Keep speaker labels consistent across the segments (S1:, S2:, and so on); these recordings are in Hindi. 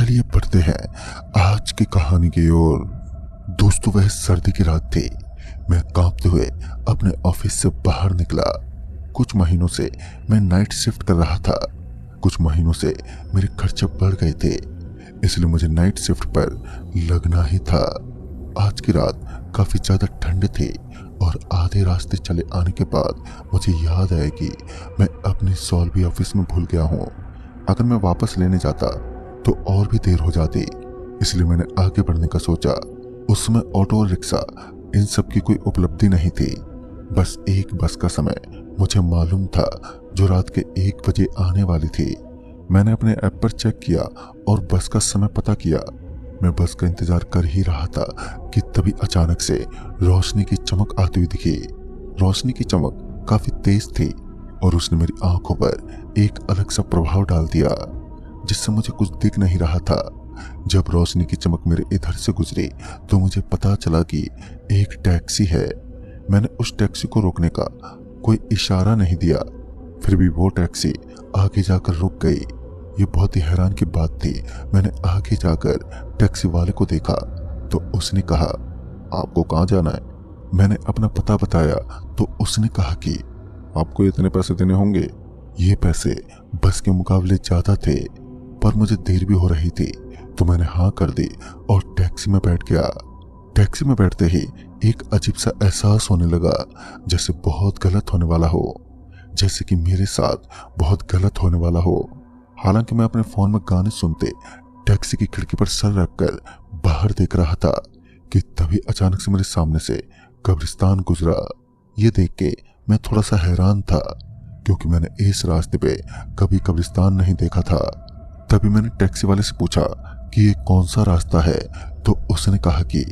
S1: चलिए बढ़ते हैं आज की कहानी की ओर। दोस्तों, वह सर्दी की रात थी। मैं कांपते हुए अपने ऑफिस से बाहर निकला। कुछ महीनों से मैं नाइट शिफ्ट कर रहा था। कुछ महीनों से मेरे खर्चे बढ़ गए थे, इसलिए मुझे नाइट शिफ्ट पर लगना ही था। आज की रात काफी ज्यादा ठंड थी और आधे रास्ते चले आने के बाद मुझे याद आया कि मैं अपनी सॉल भी ऑफिस में भूल गया हूँ। अगर मैं वापस लेने जाता तो और भी देर हो जाती, इसलिए मैंने आगे बढ़ने का सोचा। उस समय ऑटो और रिक्शा इन सब की कोई उपलब्धि नहीं थी। बस एक बस का समय मुझे मालूम था, जो रात के 1 बजे आने वाली थी। मैंने अपने ऐप पर चेक किया और बस का समय पता किया। मैं बस का इंतजार कर ही रहा था कि तभी अचानक से रोशनी की चमक आती हुई दिखी। रोशनी की चमक काफी तेज थी और उसने मेरी आंखों पर एक अलग सा प्रभाव डाल दिया, जिससे मुझे कुछ दिख नहीं रहा था। जब रोशनी की चमक मेरे इधर से गुजरी तो मुझे पता चला कि एक टैक्सी है। मैंने उस टैक्सी को रोकने का कोई इशारा नहीं दिया, फिर भी वो टैक्सी आगे जाकर रुक गई। ये बहुत ही हैरान की बात थी। मैंने आगे जाकर टैक्सी वाले को देखा तो उसने कहा, आपको कहाँ जाना है? मैंने अपना पता बताया तो उसने कहा कि आपको इतने पैसे देने होंगे। ये पैसे बस के मुकाबले ज्यादा थे, पर मुझे देर भी हो रही थी, तो मैंने हाँ कर दी और टैक्सी में बैठ गया। टैक्सी में बैठते ही एक अजीब सा एहसास होने लगा, जैसे बहुत गलत होने वाला हो, जैसे कि मेरे साथ बहुत गलत होने वाला हो। हालांकि मैं अपने फोन में गाने सुनते टैक्सी की खिड़की पर सर रखकर बाहर देख रहा था कि तभी अचानक से मेरे सामने से कब्रिस्तान गुजरा। ये देख के मैं थोड़ा सा हैरान था, क्योंकि मैंने इस रास्ते पे कभी कब्रिस्तान नहीं देखा था। तभी मैंने टैक्सी वाले से पूछा कि ये कौन सा रास्ता है, तो उसने कहा कि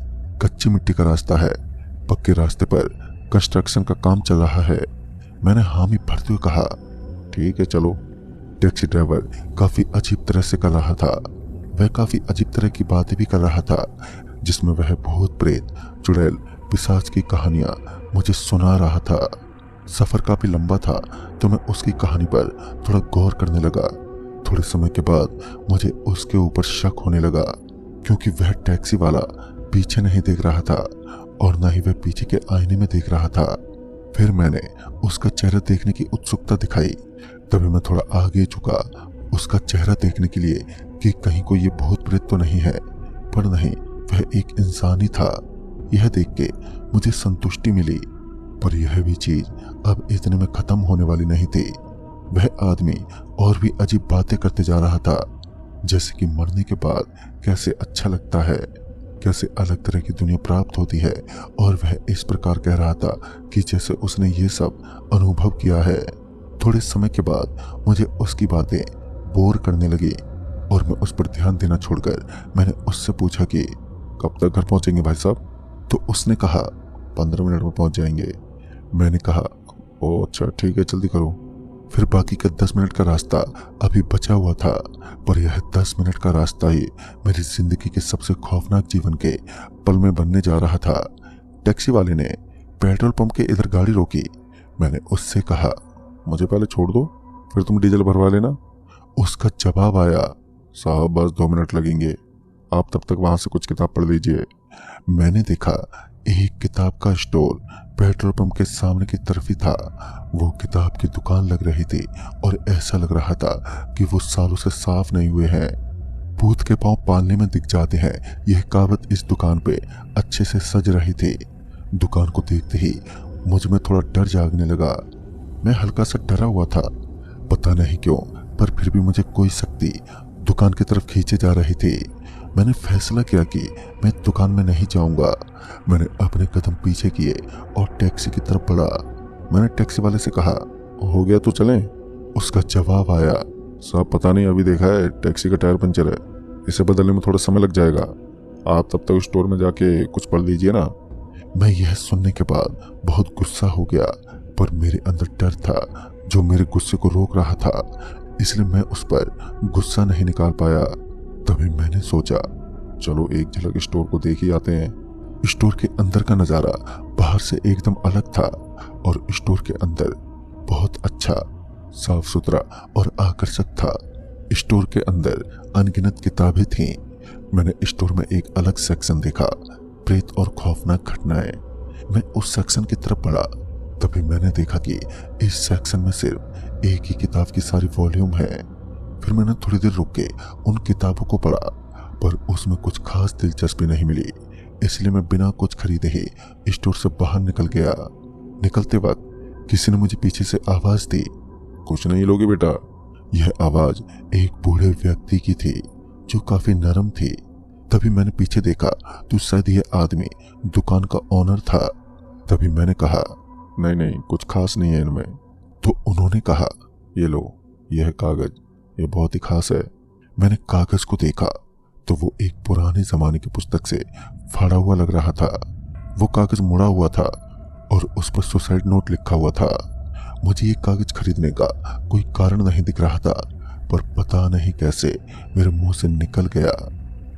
S1: कच्ची मिट्टी का रास्ता है, पक्के रास्ते पर कंस्ट्रक्शन का काम चल रहा है। मैंने हामी भरते हुए कहा, ठीक है चलो। टैक्सी ड्राइवर काफी अजीब तरह से कर रहा था। वह काफी अजीब तरह की बातें भी कर रहा था, जिसमें वह भूत प्रेत, चुड़ैल, पिशाच की कहानियां मुझे सुना रहा था। सफर काफी लंबा था, तो मैं उसकी कहानी पर थोड़ा गौर करने लगा। थोड़े समय के बाद मुझे उसके ऊपर शक होने लगा, क्योंकि वह टैक्सी वाला पीछे नहीं देख रहा था और न ही वह पीछे के आईने में देख रहा था। फिर मैंने उसका चेहरा देखने की उत्सुकता दिखाई। तभी मैं थोड़ा आगे झुका उसका चेहरा देखने के लिए कि कहीं कोई ये भूत प्रेत तो नहीं है, पर नहीं, वह एक इंसान ही था। यह देख के मुझे संतुष्टि मिली, पर यह भी चीज अब इतने में खत्म होने वाली नहीं थी। वह आदमी और भी अजीब बातें करते जा रहा था, जैसे कि मरने के बाद कैसे अच्छा लगता है, कैसे अलग तरह की दुनिया प्राप्त होती है, और वह इस प्रकार कह रहा था कि जैसे उसने ये सब अनुभव किया है। थोड़े समय के बाद मुझे उसकी बातें बोर करने लगी और मैं उस पर ध्यान देना छोड़कर मैंने उससे पूछा कि कब तक घर पहुंचेंगे भाई साहब? तो उसने कहा 15 मिनट में पहुंच जाएंगे। मैंने कहा, ओ अच्छा ठीक है, जल्दी करो। फिर बाकी का 10 मिनट का रास्ता अभी बचा हुआ था, पर यह 10 मिनट का रास्ता ही मेरी जिंदगी के सबसे खौफनाक जीवन के पल में बनने जा रहा था। टैक्सी वाले ने पेट्रोल पंप के इधर गाड़ी रोकी। मैंने उससे कहा, मुझे पहले छोड़ दो, फिर तुम डीजल भरवा लेना। उसका जवाब आया, साहब बस 2 मिनट लगेंगे, आप तब तक वहां से कुछ किताब पढ़ लीजिए। मैंने देखा एक किताब का स्टोर पेट्रोल पंप के सामने की तरफ ही था। वो किताब की दुकान लग रही थी और ऐसा लग रहा था कि वो सालों से साफ नहीं हुए हैं। भूत के पांव पालने में दिख जाते हैं, यह कहावत इस दुकान पे अच्छे से सज रही थी। दुकान को देखते ही मुझ में थोड़ा डर जागने लगा। मैं हल्का सा डरा हुआ था, पता नहीं क्यों, पर फिर भी मुझे कोई शक्ति दुकान की तरफ खींचे जा रही थी। मैंने फैसला किया कि मैं दुकान में नहीं जाऊंगा। मैंने अपने कदम पीछे किए और टैक्सी की तरफ बढ़ा। मैंने टैक्सी वाले से कहा, हो गया तो चलें? उसका जवाब आया, साहब पता नहीं, अभी देखा है टैक्सी का टायर पंचर है, इसे बदलने में थोड़ा समय लग जाएगा, आप तब तक स्टोर में जाके कुछ पढ़ लीजिए ना। मैं यह सुनने के बाद बहुत गुस्सा हो गया, पर मेरे अंदर डर था जो मेरे गुस्से को रोक रहा था, इसलिए मैं उस पर गुस्सा नहीं निकाल पाया। तभी मैंने सोचा, चलो एक झलक स्टोर को देख ही आते हैं। स्टोर के अंदर का नजारा बाहर से एकदम अलग था और स्टोर के अंदर बहुत अच्छा, साफ सुथरा और आकर्षक था। स्टोर के अंदर अनगिनत किताबें थीं। मैंने स्टोर में एक अलग सेक्शन देखा, प्रेत और खौफनाक घटनाएं। मैं उस सेक्शन की तरफ बढ़ा, तभी मैंने देखा कि इस सेक्शन में सिर्फ एक ही किताब की सारी वॉल्यूम है। फिर मैंने थोड़ी देर रुक के उन किताबों को पढ़ा, पर उसमें कुछ खास दिलचस्पी नहीं मिली, इसलिए मैं बिना कुछ खरीदे ही स्टोर से बाहर निकल गया। निकलते वक्त किसी ने मुझे पीछे से आवाज दी, कुछ नहीं लोगे बेटा। यह आवाज एक बूढ़े व्यक्ति की थी जो काफी नरम थी। तभी मैंने पीछे देखा तो शायद यह आदमी दुकान का ओनर था। तभी मैंने कहा, नहीं नहीं, कुछ खास नहीं है इनमें। तो उन्होंने कहा, ये लो, यह कागज, ये बहुत ही खास है। मैंने कागज को देखा तो वो एक पुराने जमाने की पुस्तक से फाड़ा हुआ लग रहा था। वो कागज मुड़ा हुआ था और उस पर सुसाइड नोट लिखा हुआ था। मुझे ये कागज खरीदने का कोई कारण नहीं दिख रहा था, पर पता नहीं कैसे मेरे मुंह से निकल गया,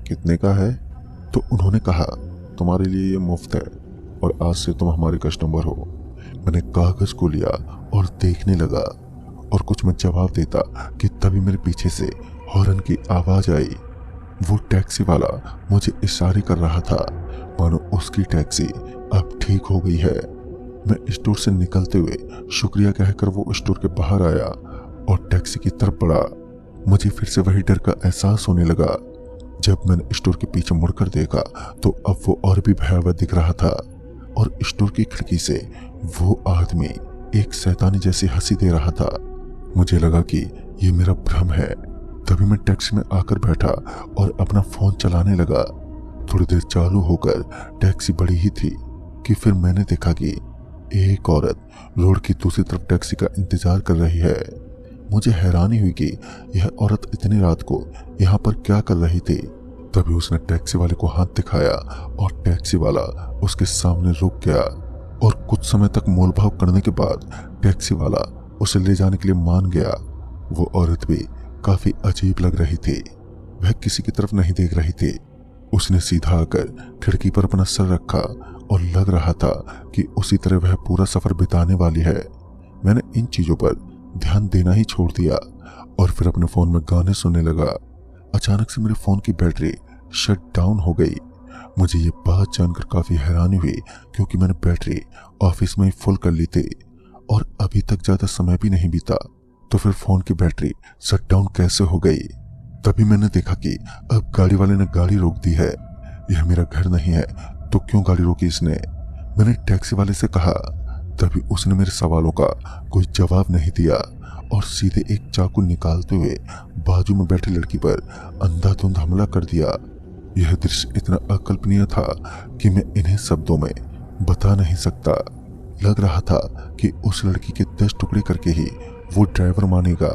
S1: कितने का है? तो उन्होंने कहा, तुम्हारे लिए ये मुफ्त है और आज से तुम हमारे कस्टमर हो। मैंने कागज को लिया और देखने लगा, और कुछ मैं जवाब देता कि तभी मेरे पीछे से हॉर्न की आवाज आई। वो टैक्सी वाला मुझे इशारे कर रहा था, मानो उसकी टैक्सी अब ठीक हो गई है। मैं स्टोर से निकलते हुए शुक्रिया कहकर वो स्टोर के बाहर आया और टैक्सी की तरफ बढ़ा। मुझे फिर से वही डर का एहसास होने लगा। जब मैंने स्टोर के पीछे मुड़कर देखा तो अब वो और भी भयावह दिख रहा था, और स्टोर की खिड़की से वो आदमी एक शैतानी जैसी हंसी दे रहा था। मुझे लगा कि ये मेरा भ्रम है। तभी मैं टैक्सी में आकर बैठा और अपना फोन चलाने लगा। थोड़ी देर चालू होकर टैक्सी बड़ी ही थी कि फिर मैंने देखा कि एक औरत रोड की दूसरी तरफ टैक्सी का इंतजार कर रही है। मुझे हैरानी हुई कि यह औरत इतनी रात को यहाँ पर क्या कर रही थी। तभी उसने टैक्सी वाले को हाथ दिखाया और टैक्सी वाला उसके सामने रुक गया, और कुछ समय तक मोलभाव करने के बाद टैक्सी वाला उसे ले जाने के लिए मान गया। वो औरत भी काफी अजीब लग रही थी। वह किसी की तरफ नहीं देख रही थी। उसने सीधा आकर खिड़की पर अपना सर रखा और लग रहा था कि उसी तरह वह पूरा सफर बिताने वाली है। मैंने इन चीजों पर ध्यान देना ही छोड़ दिया और फिर अपने फोन में गाने सुनने लगा। अचानक से मेरे फोन की बैटरी शट डाउन हो गई। मुझे ये बात जानकर काफी हैरानी हुई, क्योंकि मैंने बैटरी ऑफिस में ही फुल कर ली थी और अभी तक ज्यादा समय भी नहीं बीता, तो फिर फोन की बैटरी शट डाउन कैसे हो गई। तभी मैंने देखा कि अब गाड़ी वाले ने गाड़ी रोक दी है। यह मेरा घर नहीं है, तो क्यों गाड़ी रोकी इसने? मैंने टैक्सी वाले से कहा। तभी उसने मेरे सवालों का कोई जवाब नहीं दिया और सीधे एक चाकू निकालते हुए बाजू में बैठी लड़की पर अंधाधुंध हमला कर दिया। यह दृश्य इतना अकल्पनीय था कि मैं इन्हें शब्दों में बता नहीं सकता। लग रहा था कि उस लड़की के 10 टुकड़े करके ही वो ड्राइवर मानेगा।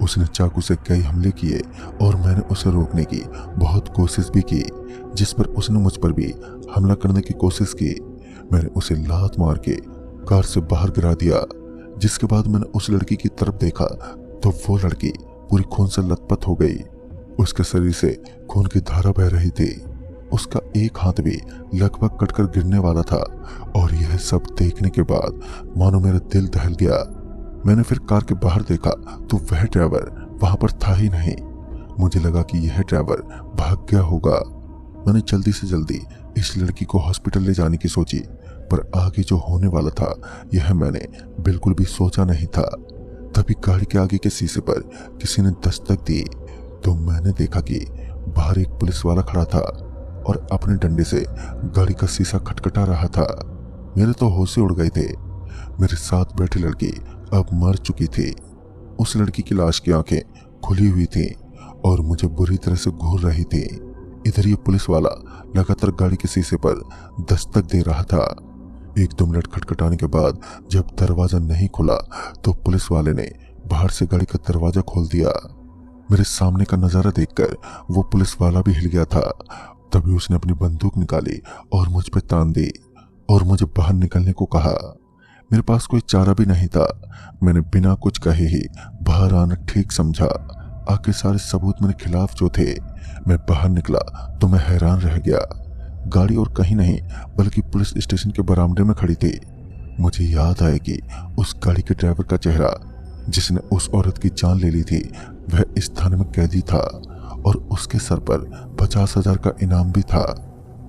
S1: उसने चाकू से कई हमले किए और मैंने उसे रोकने की बहुत कोशिश भी की, जिस पर उसने मुझ पर भी हमला करने की कोशिश की। मैंने उसे लात मार के कार से बाहर गिरा दिया। जिसके बाद मैंने उस लड़की की तरफ देखा तो वो लड़की पूरी खून से लथपथ हो गई। उसके शरीर से खून की धारा बह रही थी। उसका एक हाथ भी लगभग कटकर गिरने वाला था, और यह सब देखने के बाद मानो मेरा दिल दहल गया। मैंने फिर कार के बाहर देखा तो वह ड्राइवर वहां पर था ही नहीं। मुझे लगा कि यह ड्राइवर भाग गया होगा। मैंने जल्दी से जल्दी इस लड़की को हॉस्पिटल ले जाने की सोची, पर आगे जो होने वाला था यह मैंने बिल्कुल भी सोचा नहीं था। तभी गाड़ी के आगे के शीशे पर किसी ने दस्तक दी तो मैंने देखा कि बाहर एक पुलिस वाला खड़ा था और अपने डंडे से गाड़ी का शीशा खटखटा रहा था। मेरे तो होश उड़ गए थे। मेरे साथ बैठी लड़की अब मर चुकी थी। उस लड़की की लाश की आंखें खुली हुई थी और मुझे बुरी तरह से घूर रही थी। इधर ये पुलिस वाला लगातार गाड़ी के शीशे पर दस्तक दे रहा था। 1-2 मिनट खटखटाने के बाद जब दरवाजा नहीं खुला तो पुलिस वाले ने बाहर से गाड़ी का दरवाजा खोल दिया। मेरे सामने का नजारा देखकर वो पुलिस वाला भी हिल गया था। तभी उसने अपनी बंदूक निकाली और मुझ पर तान दी और मुझे बाहर निकलने को कहा। मेरे पास कोई चारा भी नहीं था। मैंने बिना कुछ कहे ही बाहर आना ठीक समझा। आखिर सारे सबूत मेरे खिलाफ जो थे। मैं बाहर निकला तो मैं हैरान रह गया। गाड़ी और कहीं नहीं बल्कि पुलिस स्टेशन के बरामदे में खड़ी थी। मुझे याद आया कि उस गाड़ी के ड्राइवर का चेहरा जिसने उस औरत की जान ले ली थी वह इस थाने में कैदी था और उसके सर पर 50,000 का इनाम भी था।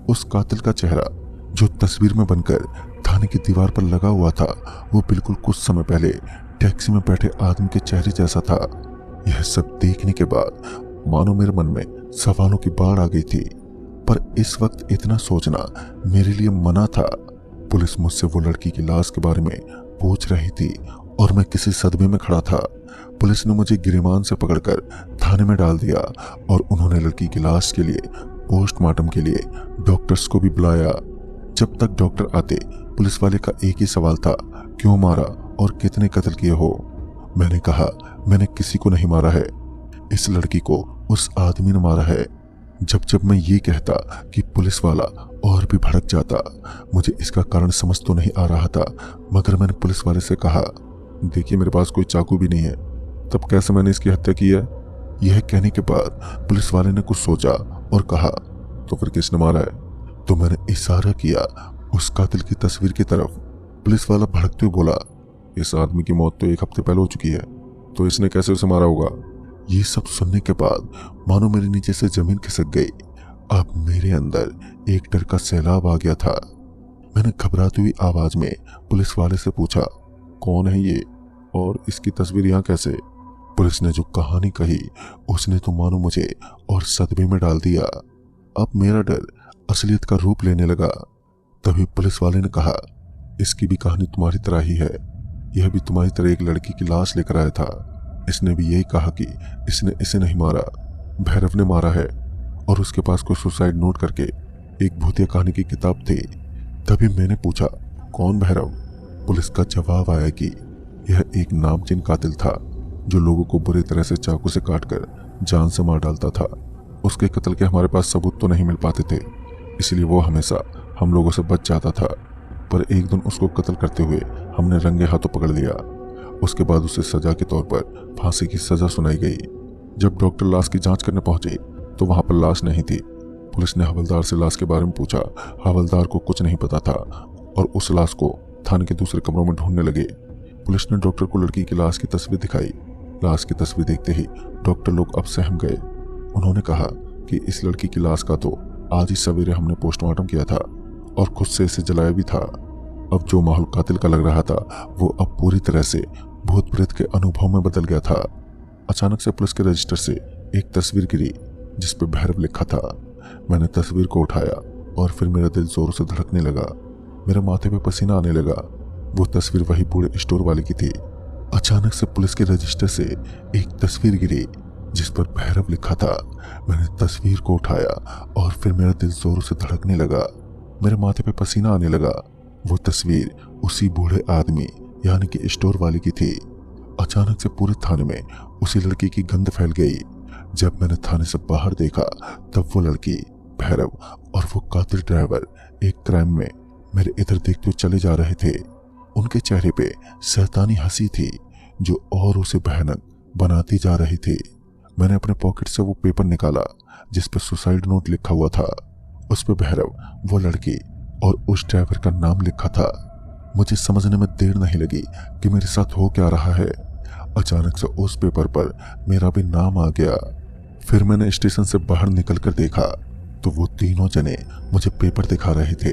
S1: उस कातिल का चेहरा जो तस्वीर में बनकर थाने की दीवार पर लगा हुआ था, वो बिल्कुल कुछ समय पहले टैक्सी में बैठे आदमी के चेहरे जैसा था। यह सब देखने के बाद मानो मेरे मन में सवालों की बाढ़ आ गई थी, पर इस वक्त इतना सोचना मेरे लिए मना था। पुलिस मुझसे वो लड़की की लाश के बारे में पूछ रही थी और मैं किसी सदमे में खड़ा था। पुलिस ने मुझे गिरेबान से पकड़कर थाने में डाल दिया और उन्होंने लड़की की लाश के लिए पोस्टमार्टम के लिए डॉक्टर्स को भी बुलाया। जब तक डॉक्टर आते पुलिस वाले का एक ही सवाल था, क्यों मारा और कितने कत्ल किए हो। मैंने कहा, मैंने किसी को नहीं मारा है, इस लड़की को उस आदमी ने मारा है। जब जब मैं ये कहता कि पुलिस वाला और भी भड़क जाता। मुझे इसका कारण समझ तो नहीं आ रहा था, मगर मैंने पुलिस वाले से कहा, देखिए मेरे पास कोई चाकू भी नहीं है, तब कैसे मैंने इसकी हत्या की है। यह कहने के बाद पुलिस वाले ने कुछ सोचा और कहा, तो फिर किसने मारा है। तो मैंने इशारा किया उस कातिल की तस्वीर की तरफ। पुलिस वाला भड़कते हुए बोला, इस आदमी की मौत तो 1 हफ्ते पहले हो चुकी है, तो इसने कैसे उसे मारा होगा। ये सब सुनने के बाद मानो मेरे नीचे से जमीन खिसक गई। अब मेरे अंदर एक डर का सैलाब आ गया था। मैंने घबराती हुई आवाज में पुलिस वाले से पूछा, कौन है ये और इसकी तस्वीर यहाँ कैसे। पुलिस ने जो कहानी कही उसने तो मानो मुझे और सदमे में डाल दिया। अब मेरा डर असलियत का रूप लेने लगा। तभी पुलिस वाले ने कहा, इसकी भी कहानी तुम्हारी तरह ही है, यह भी तुम्हारी तरह एक लड़की की लाश लेकर आया था। इसने भी यही कहा कि इसने इसे नहीं मारा, भैरव ने मारा है, और उसके पास कोई सुसाइड नोट करके एक भूतिया कहानी की किताब थी। तभी मैंने पूछा, कौन भैरव। पुलिस का जवाब आया कि यह एक नामचीन कातिल था जो लोगों को बुरी तरह से चाकू से काटकर जान से मार डालता था। उसके कत्ल के हमारे पास सबूत तो नहीं मिल पाते थे, इसलिए वो हमेशा हम लोगों से बच जाता था। पर एक दिन उसको कत्ल करते हुए हमने रंगे हाथों पकड़ लिया। उसके बाद उसे सजा के तौर पर फांसी की सजा सुनाई गई। जब डॉक्टर लाश की जांच करने पहुंचे तो वहां पर लाश नहीं थी। पुलिस ने हवलदार से लाश के बारे में पूछा। हवलदार को कुछ नहीं पता था और उस लाश को थाने के दूसरे कमरों में ढूंढने लगे। पुलिस ने डॉक्टर को लड़की की लाश की तस्वीर दिखाई। लाश की तस्वीर देखते ही डॉक्टर लोग अब सहम गए। उन्होंने कहा कि इस लड़की की लाश का तो आज ही सवेरे हमने पोस्टमार्टम किया था और खुद से इसे जलाया भी था। अब जो माहौल कातिल का लग रहा था वो अब पूरी तरह से भूत प्रेत के अनुभव में बदल गया था। अचानक से पुलिस के रजिस्टर से एक तस्वीर गिरी जिस पर भैरव लिखा था। मैंने तस्वीर को उठाया और फिर मेरा दिल जोरों से धड़कने लगा। मेरे माथे पे पसीना आने लगा। वो तस्वीर वही बूढ़े स्टोर वाले की थी। अचानक से पुलिस के रजिस्टर से एक तस्वीर गिरी जिस पर भैरव लिखा था। मैंने तस्वीर को उठाया और फिर मेरा दिल जोरों से धड़कने लगा। मेरे माथे पे पसीना आने लगा। वो तस्वीर उसी बूढ़े आदमी यानी कि स्टोर वाले की थी। अचानक से पूरे थाने में उसी लड़की की गंध फैल गई। जब मैंने थाने से बाहर देखा तब वो लड़की, भैरव और वो कातिल ड्राइवर एक क्राइम में मेरे इधर देखते हुए चले जा रहे थे। उनके चेहरे पे शैतानी हंसी थी जो और उसे भयानक बनाती जा रही थी। मैंने अपने पॉकेट से वो पेपर निकाला जिस पर सुसाइड नोट लिखा हुआ था। उस पर भैरव, वो लड़की और उस ड्राइवर का नाम लिखा था। मुझे समझने में देर नहीं लगी कि मेरे साथ हो क्या रहा है। अचानक से उस पेपर पर मेरा भी नाम आ गया। फिर मैंने स्टेशन से बाहर निकलकर देखा तो वो तीनों जने मुझे पेपर दिखा रहे थे।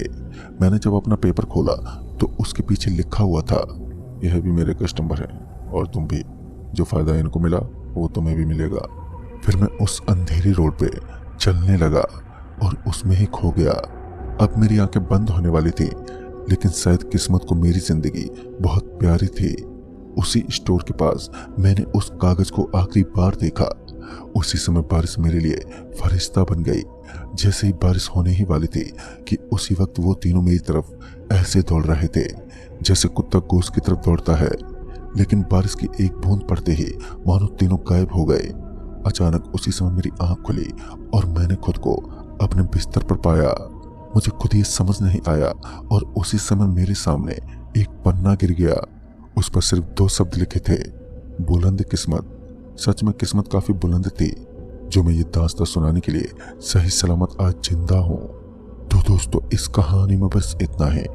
S1: मैंने जब अपना पेपर खोला तो उसके पीछे लिखा हुआ था, यह भी मेरे कस्टमर हैं और तुम भी, जो फायदा इनको मिला वो तुम्हें भी मिलेगा। फिर मैं उस अंधेरी रोड पे चलने लगा और उसमें ही खो गया। अब मेरी आंखें बंद होने वाली थी, लेकिन शायद किस्मत को मेरी जिंदगी बहुत प्यारी थी। उसी स्टोर के पास मैंने उस कागज को आखिरी बार देखा। उसी समय बारिश मेरे लिए फरिश्ता बन गई। जैसे ही बारिश होने ही वाली थी कि उसी वक्त वो तीनों मेरी तरफ ऐसे दौड़ रहे थे जैसे कुत्ता गोश्त की तरफ दौड़ता है। लेकिन बारिश की एक बूंद पड़ते ही मानो तीनों गायब हो गए। अचानक उसी समय मेरी आंख खुली और मैंने खुद को अपने बिस्तर पर पाया। मुझे खुद ये समझ नहीं आया और उसी समय मेरे सामने एक पन्ना गिर गया। उस पर सिर्फ 2 शब्द लिखे थे, बुलंद किस्मत। सच में किस्मत काफी बुलंद थी जो मैं ये दास्तां सुनाने के लिए सही सलामत आज जिंदा हूँ। तो दोस्तों, इस कहानी में बस इतना है।